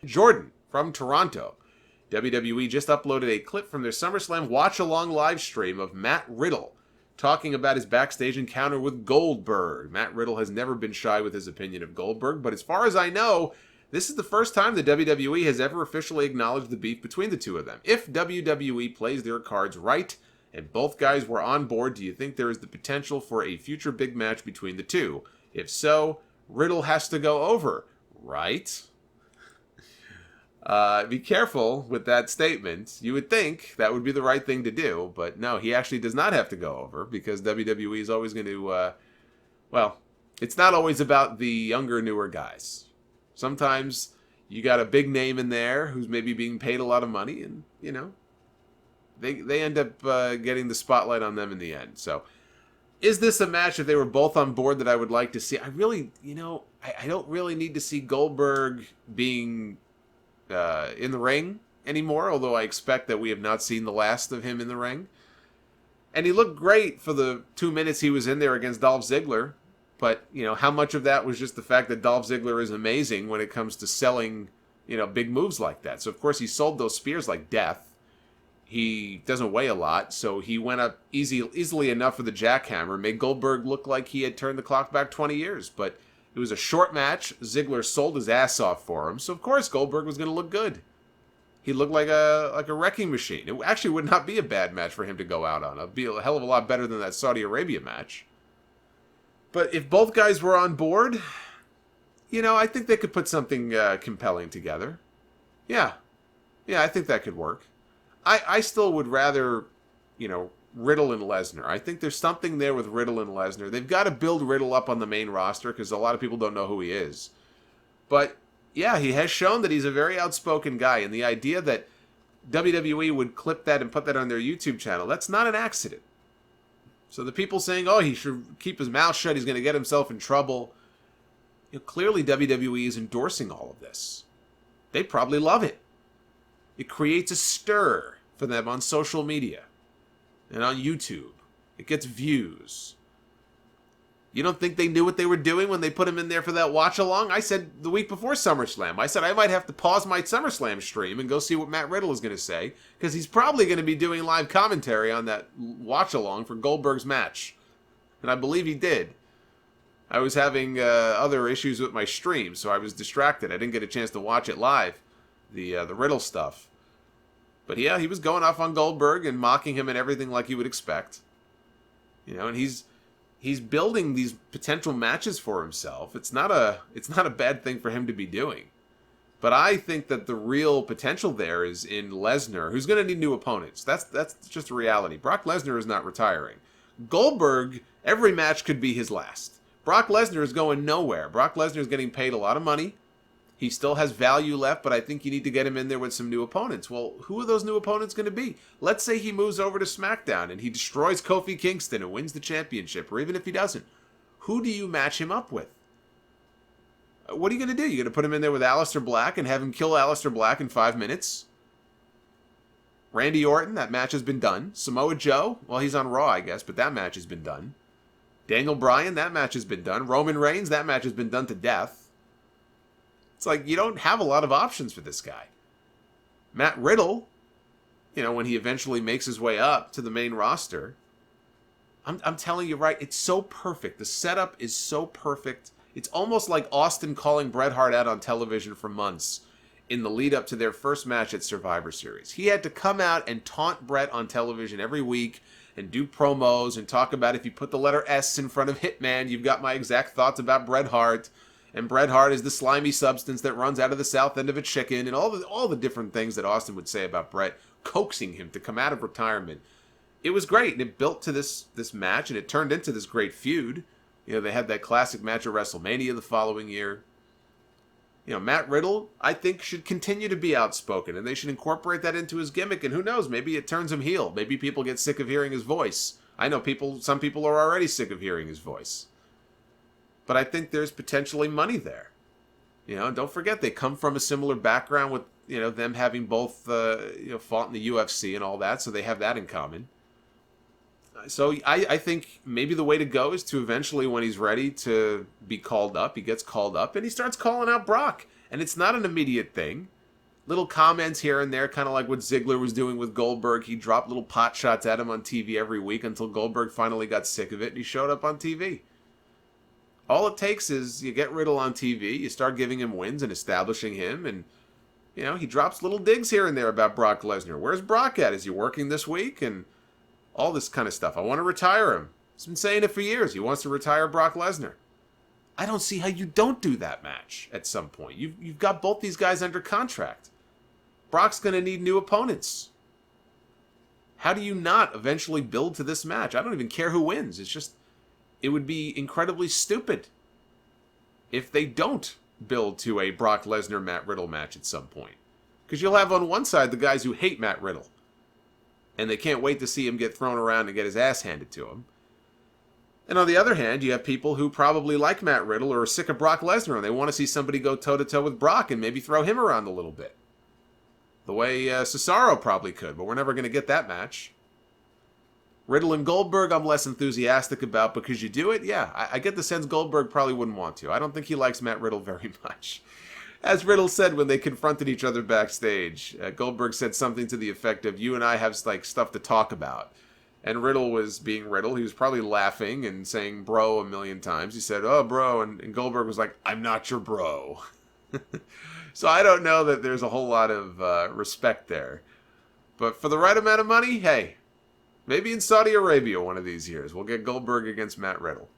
Jordan from Toronto. WWE just uploaded a clip from their SummerSlam watch-along live stream of Matt Riddle talking about his backstage encounter with Goldberg. Matt Riddle has never been shy with his opinion of Goldberg, but as far as I know, this is the first time the WWE has ever officially acknowledged the beef between the two of them. If WWE plays their cards right and both guys were on board, do you think there is the potential for a future big match between the two? If so, Riddle has to go over, right? Be careful with that statement. You would think that would be the right thing to do, but no, he actually does not have to go over because WWE is always going to, it's not always about the younger, newer guys. Sometimes you got a big name in there who's maybe being paid a lot of money and, they end up getting the spotlight on them in the end. So, is this a match if they were both on board that I would like to see? I really, I don't really need to see Goldberg being in the ring anymore, although I expect that we have not seen the last of him in the ring. And he looked great for the 2 minutes he was in there against Dolph Ziggler, but, how much of that was just the fact that Dolph Ziggler is amazing when it comes to selling, big moves like that. So, of course, he sold those spears like death. He doesn't weigh a lot, so he went up easily enough for the jackhammer, made Goldberg look like he had turned the clock back 20 years, but it was a short match. Ziggler sold his ass off for him, so of course Goldberg was going to look good. He looked like a wrecking machine. It actually would not be a bad match for him to go out on. It'd be a hell of a lot better than that Saudi Arabia match. But if both guys were on board, I think they could put something compelling together. Yeah, I think that could work. I still would rather, Riddle and Lesnar. I think there's something there with Riddle and Lesnar. They've got to build Riddle up on the main roster because a lot of people don't know who he is. But, yeah, he has shown that he's a very outspoken guy. And the idea that WWE would clip that and put that on their YouTube channel, that's not an accident. So the people saying, he should keep his mouth shut, he's going to get himself in trouble. Clearly WWE is endorsing all of this. They probably love it. It creates a stir for them on social media. And on YouTube. It gets views. You don't think they knew what they were doing when they put him in there for that watch-along? I said the week before SummerSlam, I said I might have to pause my SummerSlam stream and go see what Matt Riddle is going to say, because he's probably going to be doing live commentary on that watch-along for Goldberg's match. And I believe he did. I was having other issues with my stream, so I was distracted. I didn't get a chance to watch it live, the Riddle stuff. But yeah, he was going off on Goldberg and mocking him and everything like you would expect. And he's building these potential matches for himself. It's not a bad thing for him to be doing. But I think that the real potential there is in Lesnar, who's going to need new opponents. That's just a reality. Brock Lesnar is not retiring. Goldberg, every match could be his last. Brock Lesnar is going nowhere. Brock Lesnar is getting paid a lot of money. He still has value left, but I think you need to get him in there with some new opponents. Well, who are those new opponents going to be? Let's say he moves over to SmackDown and he destroys Kofi Kingston and wins the championship, or even if he doesn't. Who do you match him up with? What are you going to do? You're going to put him in there with Aleister Black and have him kill Aleister Black in 5 minutes? Randy Orton, that match has been done. Samoa Joe, well, he's on Raw, I guess, but that match has been done. Daniel Bryan, that match has been done. Roman Reigns, that match has been done to death. It's like, you don't have a lot of options for this guy. Matt Riddle, when he eventually makes his way up to the main roster, I'm telling you, right, it's so perfect. The setup is so perfect. It's almost like Austin calling Bret Hart out on television for months in the lead up to their first match at Survivor Series. He had to come out and taunt Bret on television every week and do promos and talk about if you put the letter S in front of Hitman, you've got my exact thoughts about Bret Hart. And Bret Hart is the slimy substance that runs out of the south end of a chicken, and all the different things that Austin would say about Bret, coaxing him to come out of retirement. It was great, and it built to this match, and it turned into this great feud. They had that classic match at WrestleMania the following year. Matt Riddle, I think, should continue to be outspoken, and they should incorporate that into his gimmick, and who knows, maybe it turns him heel. Maybe people get sick of hearing his voice. I know some people are already sick of hearing his voice. But I think there's potentially money there. Don't forget, they come from a similar background with, them having both, fought in the UFC and all that, so they have that in common. So I think maybe the way to go is to eventually, when he's ready to be called up, he gets called up and he starts calling out Brock. And it's not an immediate thing. Little comments here and there, kind of like what Ziggler was doing with Goldberg. He dropped little pot shots at him on TV every week until Goldberg finally got sick of it and he showed up on TV. All it takes is you get Riddle on TV, you start giving him wins and establishing him, and he drops little digs here and there about Brock Lesnar. Where's Brock at? Is he working this week? And all this kind of stuff. I want to retire him. He's been saying it for years. He wants to retire Brock Lesnar. I don't see how you don't do that match at some point. You've got both these guys under contract. Brock's going to need new opponents. How do you not eventually build to this match? I don't even care who wins. It would be incredibly stupid if they don't build to a Brock Lesnar Matt Riddle match at some point. Because you'll have on one side the guys who hate Matt Riddle, and they can't wait to see him get thrown around and get his ass handed to him. And on the other hand, you have people who probably like Matt Riddle or are sick of Brock Lesnar, and they want to see somebody go toe-to-toe with Brock and maybe throw him around a little bit. The way Cesaro probably could, but we're never going to get that match. Riddle and Goldberg, I'm less enthusiastic about because you do it. Yeah, I get the sense Goldberg probably wouldn't want to. I don't think he likes Matt Riddle very much. As Riddle said when they confronted each other backstage, Goldberg said something to the effect of, "You and I have stuff to talk about." And Riddle was being Riddle. He was probably laughing and saying bro a million times. He said, "Oh, bro." And Goldberg was like, "I'm not your bro." So I don't know that there's a whole lot of respect there. But for the right amount of money, hey, maybe in Saudi Arabia one of these years, we'll get Goldberg against Matt Riddle.